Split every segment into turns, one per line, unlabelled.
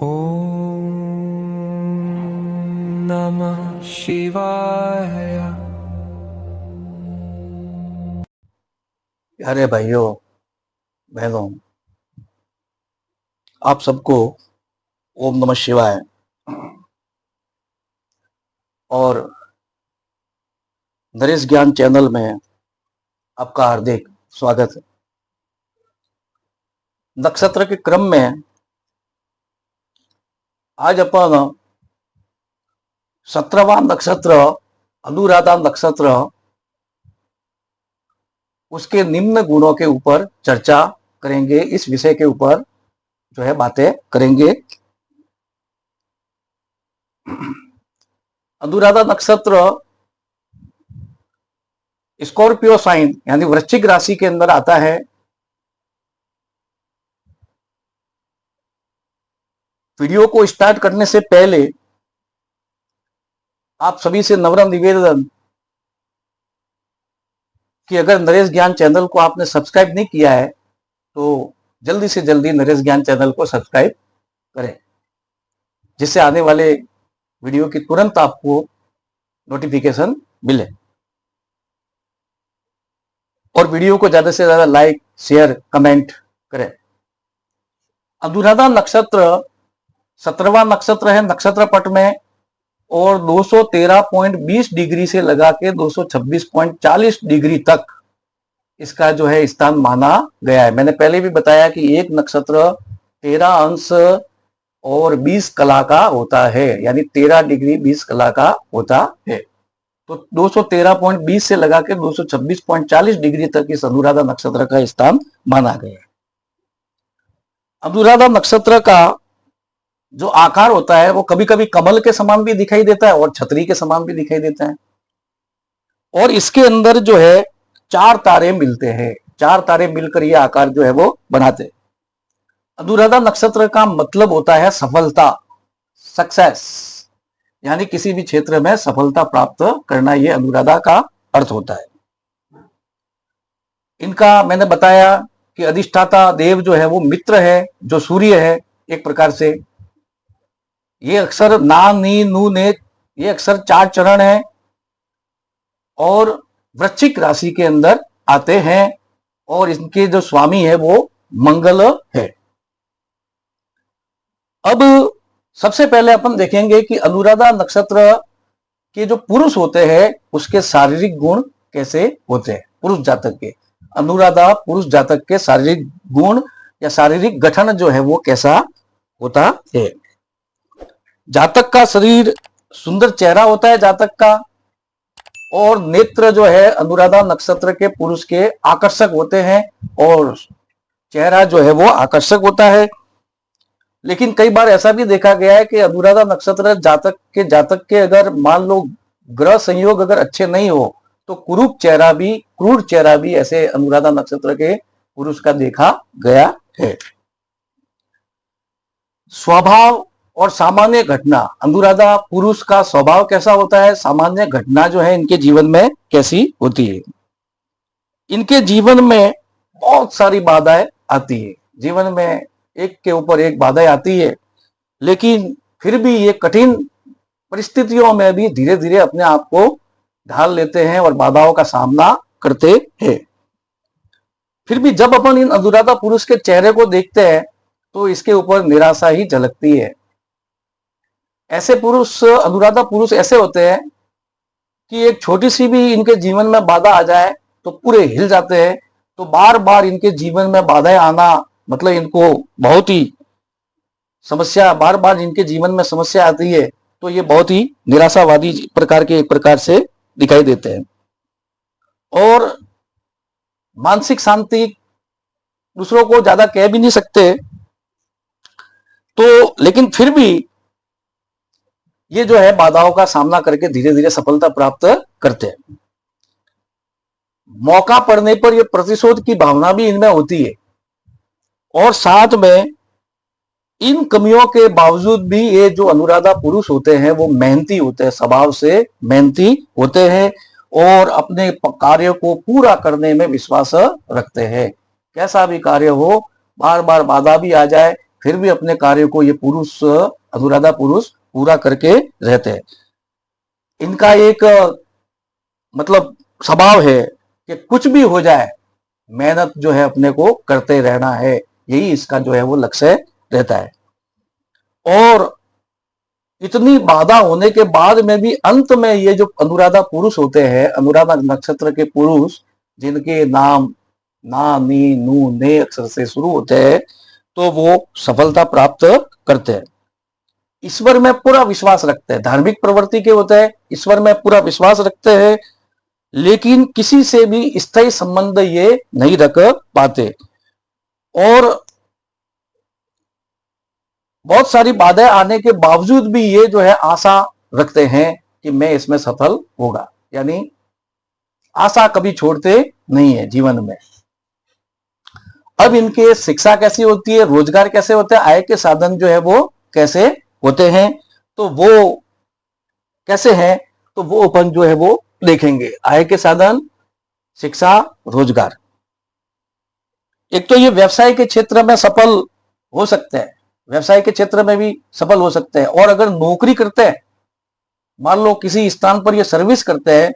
ओम नमः शिवाय।
अरे भाइयों बहनों, आप सबको ओम नमः शिवाय। और नरेश ज्ञान चैनल में आपका हार्दिक स्वागत है। नक्षत्र के क्रम में आज अपन 17वां नक्षत्र अनुराधा नक्षत्र, उसके निम्न गुणों के ऊपर चर्चा करेंगे। इस विषय के ऊपर जो है बातें करेंगे। अनुराधा नक्षत्र स्कॉर्पियो साइन यानी वृश्चिक राशि के अंदर आता है। वीडियो को स्टार्ट करने से पहले आप सभी से नम्र निवेदन कि अगर नरेश ज्ञान चैनल को आपने सब्सक्राइब नहीं किया है तो जल्दी से जल्दी नरेश ज्ञान चैनल को सब्सक्राइब करें, जिससे आने वाले वीडियो की तुरंत आपको नोटिफिकेशन मिले। और वीडियो को ज्यादा से ज्यादा लाइक शेयर कमेंट करें। अनुराधा नक्षत्र 17वां नक्षत्र है नक्षत्र पट में, और 213.20 डिग्री से लगा के 226.40 डिग्री तक इसका जो है स्थान माना गया है। मैंने पहले भी बताया कि एक नक्षत्र 13 अंश और 20 कला का होता है, यानी 13 डिग्री 20 कला का होता है। तो 213.20 से लगा के 226.40 डिग्री तक इस अनुराधा नक्षत्र का स्थान माना गया है। अनुराधा नक्षत्र का जो आकार होता है वो कभी कभी कमल के समान भी दिखाई देता है और छतरी के समान भी दिखाई देता है। और इसके अंदर जो है 4 तारे मिलते हैं। 4 तारे मिलकर ये आकार जो है वो बनाते हैं। अनुराधा नक्षत्र का मतलब होता है सफलता, सक्सेस, यानी किसी भी क्षेत्र में सफलता प्राप्त करना, ये अनुराधा का अर्थ होता है। इनका मैंने बताया कि अधिष्ठाता देव जो है वो मित्र है, जो सूर्य है एक प्रकार से। ये अक्षर ना नी नू ने, ये अक्षर 4 चरण है और वृश्चिक राशि के अंदर आते हैं, और इनके जो स्वामी है वो मंगल है। अब सबसे पहले अपन देखेंगे कि अनुराधा नक्षत्र के जो पुरुष होते हैं उसके शारीरिक गुण कैसे होते हैं। पुरुष जातक के, अनुराधा पुरुष जातक के शारीरिक गुण या शारीरिक गठन जो है वो कैसा होता है। जातक का शरीर सुंदर चेहरा होता है जातक का, और नेत्र जो है अनुराधा नक्षत्र के पुरुष के आकर्षक होते हैं, और चेहरा जो है वो आकर्षक होता है। लेकिन कई बार ऐसा भी देखा गया है कि अनुराधा नक्षत्र जातक के अगर मान लो ग्रह संयोग अगर अच्छे नहीं हो तो क्रूर चेहरा भी ऐसे अनुराधा नक्षत्र के पुरुष का देखा गया है। स्वभाव और सामान्य घटना, अनुराधा पुरुष का स्वभाव कैसा होता है, सामान्य घटना जो है इनके जीवन में कैसी होती है। इनके जीवन में बहुत सारी बाधाएं आती है। जीवन में एक के ऊपर एक बाधाएं आती है, लेकिन फिर भी ये कठिन परिस्थितियों में भी धीरे धीरे अपने आप को ढाल लेते हैं और बाधाओं का सामना करते हैं। फिर भी जब अपन इन अनुराधा पुरुष के चेहरे को देखते हैं तो इसके ऊपर निराशा ही झलकती है। ऐसे पुरुष, अनुराधा पुरुष ऐसे होते हैं कि एक छोटी सी भी इनके जीवन में बाधा आ जाए तो पूरे हिल जाते हैं। तो बार बार इनके जीवन में बाधाएं आना मतलब इनको बहुत ही समस्या, बार बार इनके जीवन में समस्या आती है, तो ये बहुत ही निराशावादी प्रकार के एक प्रकार से दिखाई देते हैं। और मानसिक शांति दूसरों को ज्यादा कह भी नहीं सकते, तो लेकिन फिर भी ये जो है बाधाओं का सामना करके धीरे धीरे सफलता प्राप्त करते हैं। मौका पड़ने पर ये प्रतिशोध की भावना भी इनमें होती है, और साथ में इन कमियों के बावजूद भी ये जो अनुराधा पुरुष होते हैं वो मेहनती होते हैं, स्वभाव से मेहनती होते हैं और अपने कार्य को पूरा करने में विश्वास रखते हैं। कैसा भी कार्य हो, बार बार बाधा भी आ जाए फिर भी अपने कार्य को ये पुरुष, अनुराधा पुरुष पूरा करके रहते हैं। इनका एक मतलब स्वभाव है कि कुछ भी हो जाए, मेहनत जो है अपने को करते रहना है, यही इसका जो है वो लक्ष्य रहता है। और इतनी बाधा होने के बाद में भी अंत में ये जो अनुराधा पुरुष होते हैं, अनुराधा नक्षत्र के पुरुष, जिनके नाम ना, नी, नू, ने अक्षर से शुरू होते हैं, तो वो सफलता प्राप्त करते हैं। ईश्वर में पूरा विश्वास रखते हैं, धार्मिक प्रवृत्ति के होते हैं, ईश्वर में पूरा विश्वास रखते हैं, लेकिन किसी से भी स्थायी संबंध ये नहीं रख पाते। और बहुत सारी बाधाएं आने के बावजूद भी ये जो है आशा रखते हैं कि मैं इसमें सफल होगा, यानी आशा कभी छोड़ते नहीं है जीवन में। अब इनके शिक्षा कैसी होती है, रोजगार कैसे होते हैं, आय के साधन जो है वो कैसे होते हैं, तो वो कैसे हैं, तो वो अपन जो है वो देखेंगे। आय के साधन, शिक्षा, रोजगार। एक तो ये व्यवसाय के क्षेत्र में सफल हो सकते हैं, व्यवसाय के क्षेत्र में भी सफल हो सकते हैं। और अगर नौकरी करते हैं, मान लो किसी स्थान पर ये सर्विस करते हैं,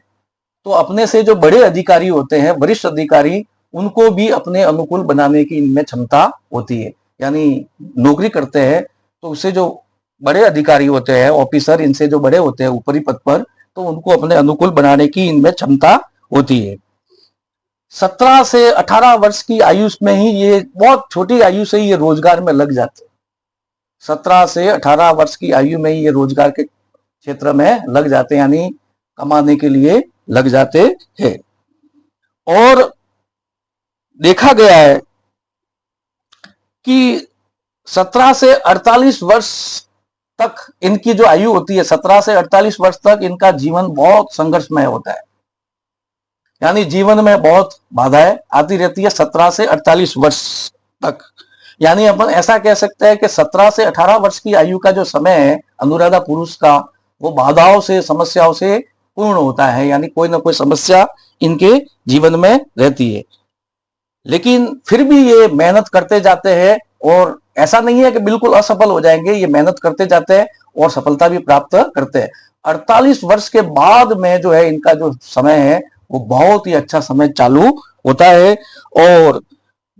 तो अपने से जो बड़े अधिकारी होते हैं, वरिष्ठ अधिकारी, उनको भी अपने अनुकूल बनाने की इनमें क्षमता होती है। यानी नौकरी करते हैं तो उससे जो बड़े अधिकारी होते हैं, ऑफिसर, इनसे जो बड़े होते हैं ऊपरी पद पर, तो उनको अपने अनुकूल बनाने की इनमें क्षमता होती है। 17 से 18 वर्ष की आयु में ही ये, बहुत छोटी आयु से ही ये रोजगार में लग जाते हैं। 17 से 18 वर्ष की आयु में ही ये रोजगार के क्षेत्र में लग जाते हैं, यानी कमाने के लिए लग जाते हैं। और देखा गया है कि 17 से 48 वर्ष तक इनकी जो आयु होती है, 17 से 48 वर्ष तक इनका जीवन बहुत संघर्षमय होता है, यानी जीवन में बहुत बाधाएं आती रहती है 17 से 48 वर्ष तक। यानी अपन ऐसा कह सकते हैं कि 17 से 18 वर्ष की आयु का जो समय है अनुराधा पुरुष का, वो बाधाओं से, समस्याओं से पूर्ण होता है, यानी कोई ना कोई समस्या इनके जीवन में रहती है। लेकिन फिर भी ये मेहनत करते जाते हैं, और ऐसा नहीं है कि बिल्कुल असफल हो जाएंगे, ये मेहनत करते जाते हैं और सफलता भी प्राप्त करते हैं। 48 वर्ष के बाद में जो है इनका जो समय है वो बहुत ही अच्छा समय चालू होता है, और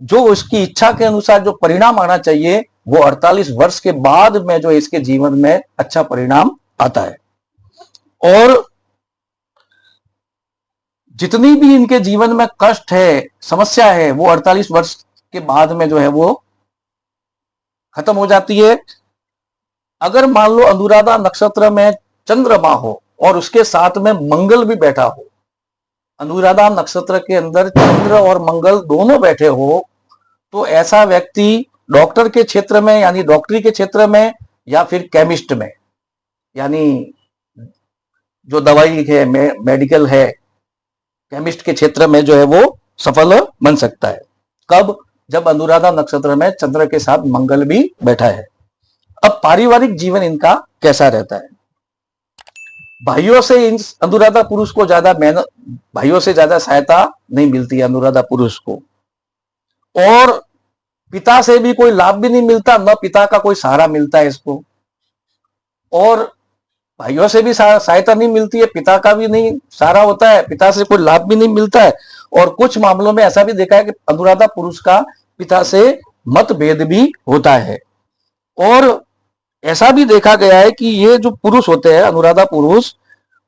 जो उसकी इच्छा के अनुसार जो परिणाम आना चाहिए वो 48 वर्ष के बाद में जो इसके जीवन में अच्छा परिणाम आता है। और जितनी भी इनके जीवन में कष्ट है, समस्या है, वो 48 वर्ष के बाद में जो है वो खत्म हो जाती है। अगर मान लो अनुराधा नक्षत्र में चंद्रमा हो और उसके साथ में मंगल भी बैठा हो, अनुराधा नक्षत्र के अंदर चंद्र और मंगल दोनों बैठे हो, तो ऐसा व्यक्ति डॉक्टर के क्षेत्र में, यानी डॉक्टरी के क्षेत्र में, या फिर केमिस्ट में, यानी जो दवाई है, मेडिकल है, केमिस्ट के क्षेत्र में जो है वो सफल बन सकता है। कब? जब अनुराधा नक्षत्र में चंद्र के साथ मंगल भी बैठा है। अब पारिवारिक जीवन इनका कैसा रहता है? भाइयों से इन अनुराधा पुरुष को ज्यादा मेहनत, भाइयों से ज्यादा सहायता नहीं मिलती है अनुराधा पुरुष को, और पिता से भी कोई लाभ भी नहीं मिलता, न पिता का कोई सहारा मिलता है इसको, और भाइयों से भी सहायता नहीं मिलती है, पिता का भी नहीं सहारा होता है, पिता से कोई लाभ भी नहीं मिलता है। और कुछ मामलों में ऐसा भी देखा है कि अनुराधा पुरुष का पिता से मतभेद भी होता है। और ऐसा भी देखा गया है कि ये जो पुरुष होते हैं, अनुराधा पुरुष,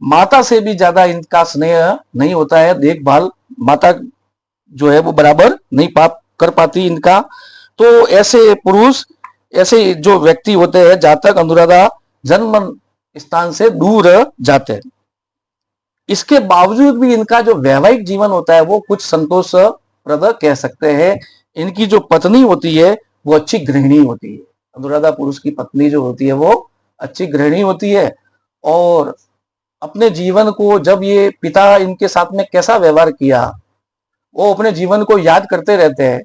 माता से भी ज्यादा इनका स्नेह नहीं होता है, देखभाल माता जो है वो बराबर नहीं कर पाती इनका। तो ऐसे पुरुष, ऐसे जो व्यक्ति होते हैं, जहां तक अनुराधा जन्म स्थान से दूर जाते हैं। इसके बावजूद भी इनका जो वैवाहिक जीवन होता है वो कुछ संतोषप्रद कह सकते हैं। इनकी जो पत्नी होती है वो अच्छी गृहिणी होती है, अनुराधा पुरुष की पत्नी जो होती है वो अच्छी गृहिणी होती है, और अपने जीवन को, जब ये पिता इनके साथ में कैसा व्यवहार किया, वो अपने जीवन को याद करते रहते हैं,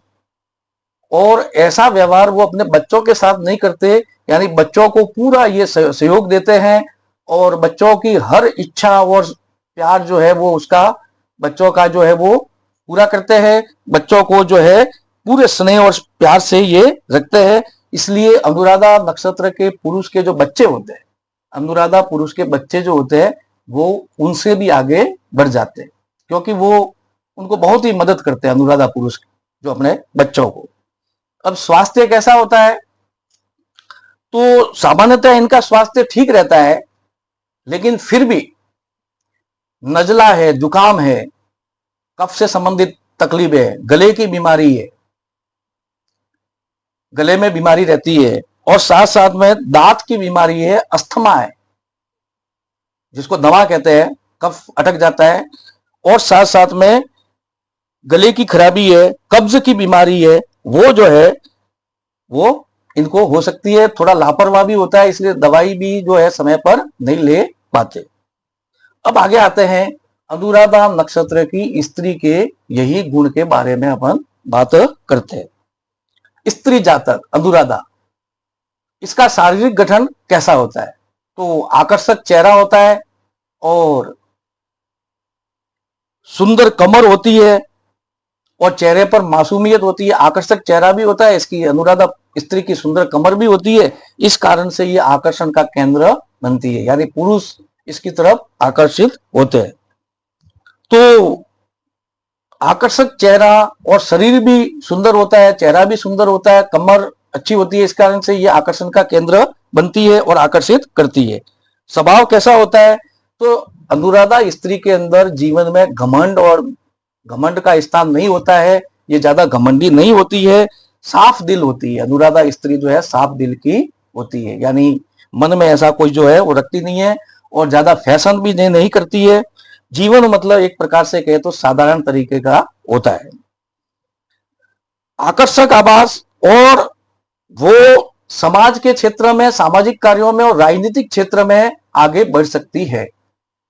और ऐसा व्यवहार वो अपने बच्चों के साथ नहीं करते, यानी बच्चों को पूरा ये सहयोग देते हैं, और बच्चों की हर इच्छा और प्यार जो है वो उसका, बच्चों का जो है वो पूरा करते हैं, बच्चों को जो है पूरे स्नेह और प्यार से ये रखते हैं। इसलिए अनुराधा नक्षत्र के पुरुष के जो बच्चे होते हैं, अनुराधा पुरुष के बच्चे जो होते हैं वो उनसे भी आगे बढ़ जाते हैं, क्योंकि वो उनको बहुत ही मदद करते हैं अनुराधा पुरुष जो अपने बच्चों को। अब स्वास्थ्य कैसा होता है, तो सामान्यतः इनका स्वास्थ्य ठीक रहता है, लेकिन फिर भी नजला है, जुकाम है, कफ से संबंधित तकलीफ है, गले की बीमारी है, गले में बीमारी रहती है, और साथ साथ में दांत की बीमारी है, अस्थमा है जिसको दमा कहते हैं, कफ अटक जाता है, और साथ साथ में गले की खराबी है, कब्ज की बीमारी है, वो जो है वो इनको हो सकती है। थोड़ा लापरवाह भी होता है, इसलिए दवाई भी जो है समय पर नहीं ले पाते। अब आगे आते हैं अनुराधा नक्षत्र की स्त्री के यही गुण के बारे में अपन बात करते हैं। स्त्री जातक अनुराधा, इसका शारीरिक गठन कैसा होता है, तो आकर्षक चेहरा होता है और सुंदर कमर होती है और चेहरे पर मासूमियत होती है। आकर्षक चेहरा भी होता है इसकी, अनुराधा स्त्री की सुंदर कमर भी होती है, इस कारण से ये आकर्षण का केंद्र बनती है, यानी पुरुष इसकी तरफ आकर्षित होते हैं। तो आकर्षक चेहरा और शरीर भी सुंदर होता है, चेहरा भी सुंदर होता है, कमर अच्छी होती है, इस कारण से ये आकर्षण का केंद्र बनती है और आकर्षित करती है। स्वभाव कैसा होता है, तो अनुराधा स्त्री के अंदर जीवन में घमंड और घमंड का स्थान नहीं होता है, ये ज्यादा घमंडी नहीं होती है, साफ दिल होती है। अनुराधा स्त्री जो है साफ दिल की होती है, यानी मन में ऐसा कोई जो है वो रखती नहीं है और ज्यादा फैशन भी नहीं करती है। जीवन मतलब एक प्रकार से कहे तो साधारण तरीके का होता है। आकर्षक आवास, और वो समाज के क्षेत्र में, सामाजिक कार्यों में और राजनीतिक क्षेत्र में आगे बढ़ सकती है।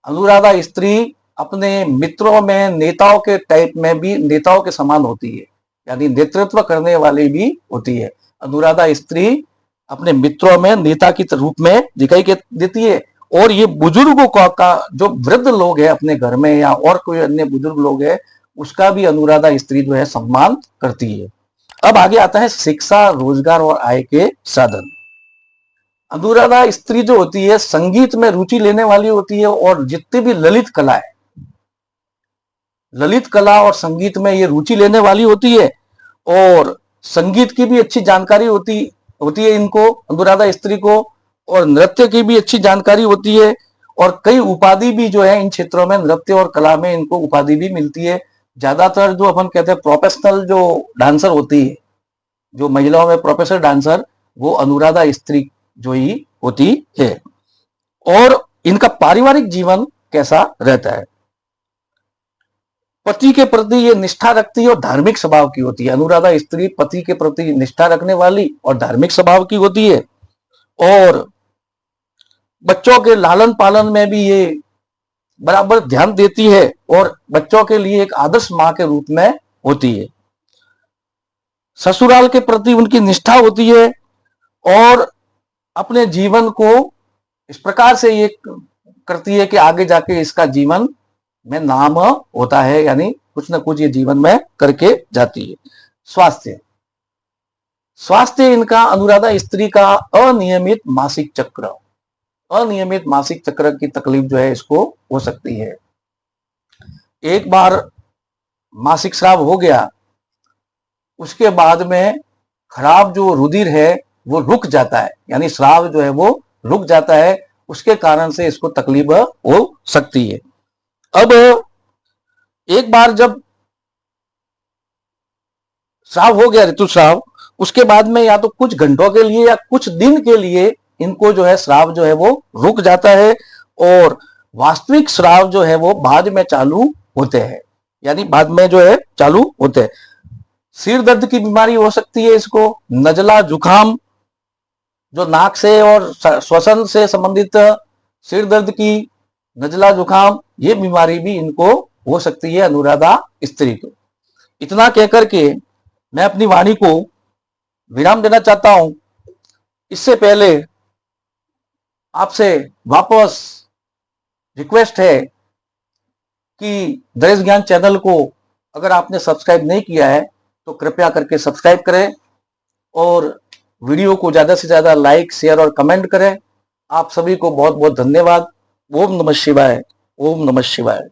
अनुराधा स्त्री अपने मित्रों में नेताओं के टाइप में भी नेताओं के समान होती है, यानी नेतृत्व करने वाली भी होती है। अनुराधा स्त्री अपने मित्रों में नेता की रूप में दिखाई देती है, और ये बुजुर्गों का जो वृद्ध लोग है अपने घर में या और कोई अन्य बुजुर्ग लोग है, उसका भी अनुराधा स्त्री जो है सम्मान करती है। अब आगे आता है शिक्षा, रोजगार और आय के साधन। अनुराधा स्त्री जो होती है संगीत में रुचि लेने वाली होती है, और जितनी भी ललित कला है, ललित कला और संगीत में ये रुचि लेने वाली होती है, और संगीत की भी अच्छी जानकारी होती है इनको, अनुराधा स्त्री को, और नृत्य की भी अच्छी जानकारी होती है, और कई उपाधि भी जो है इन क्षेत्रों में, नृत्य और कला में इनको उपाधि भी मिलती है। ज्यादातर जो अपन कहते हैं प्रोफेशनल जो डांसर होती है, जो महिलाओं में प्रोफेशनल डांसर, वो अनुराधा स्त्री जो ही होती है। और इनका पारिवारिक जीवन कैसा रहता है, पति के प्रति ये निष्ठा रखती है और धार्मिक स्वभाव की होती है। अनुराधा स्त्री पति के प्रति निष्ठा रखने वाली और धार्मिक स्वभाव की होती है, और बच्चों के लालन पालन में भी ये बराबर ध्यान देती है, और बच्चों के लिए एक आदर्श मां के रूप में होती है। ससुराल के प्रति उनकी निष्ठा होती है, और अपने जीवन को इस प्रकार से ये करती है कि आगे जाके इसका जीवन में नाम होता है, यानी कुछ ना कुछ ये जीवन में करके जाती है। स्वास्थ्य, स्वास्थ्य इनका अनुराधा स्त्री का अनियमित मासिक चक्र, अनियमित मासिक चक्र की तकलीफ जो है इसको हो सकती है। एक बार मासिक स्राव हो गया, उसके बाद में खराब जो रुधिर है वो रुक जाता है, यानी स्राव जो है वो रुक जाता है, उसके कारण से इसको तकलीफ हो सकती है। अब एक बार जब स्राव हो गया, ऋतुस्राव, उसके बाद में या तो कुछ घंटों के लिए या कुछ दिन के लिए इनको जो है स्राव जो है वो रुक जाता है, और वास्तविक स्राव जो है वो बाद में चालू होते हैं, यानी बाद में जो है चालू होते हैं। सिर दर्द की बीमारी हो सकती है इसको, नजला जुकाम, जो नाक से और श्वसन से संबंधित सिर दर्द की, नजला जुकाम, ये बीमारी भी इनको हो सकती है अनुराधा स्त्री को। इतना कहकर के मैं अपनी वाणी को विराम देना चाहता हूं। इससे पहले आपसे वापस रिक्वेस्ट है कि दरेश ज्ञान चैनल को अगर आपने सब्सक्राइब नहीं किया है तो कृपया करके सब्सक्राइब करें, और वीडियो को ज्यादा से ज्यादा लाइक, शेयर और कमेंट करें। आप सभी को बहुत बहुत धन्यवाद। ओम नमः शिवाय। ओम नमः शिवाय।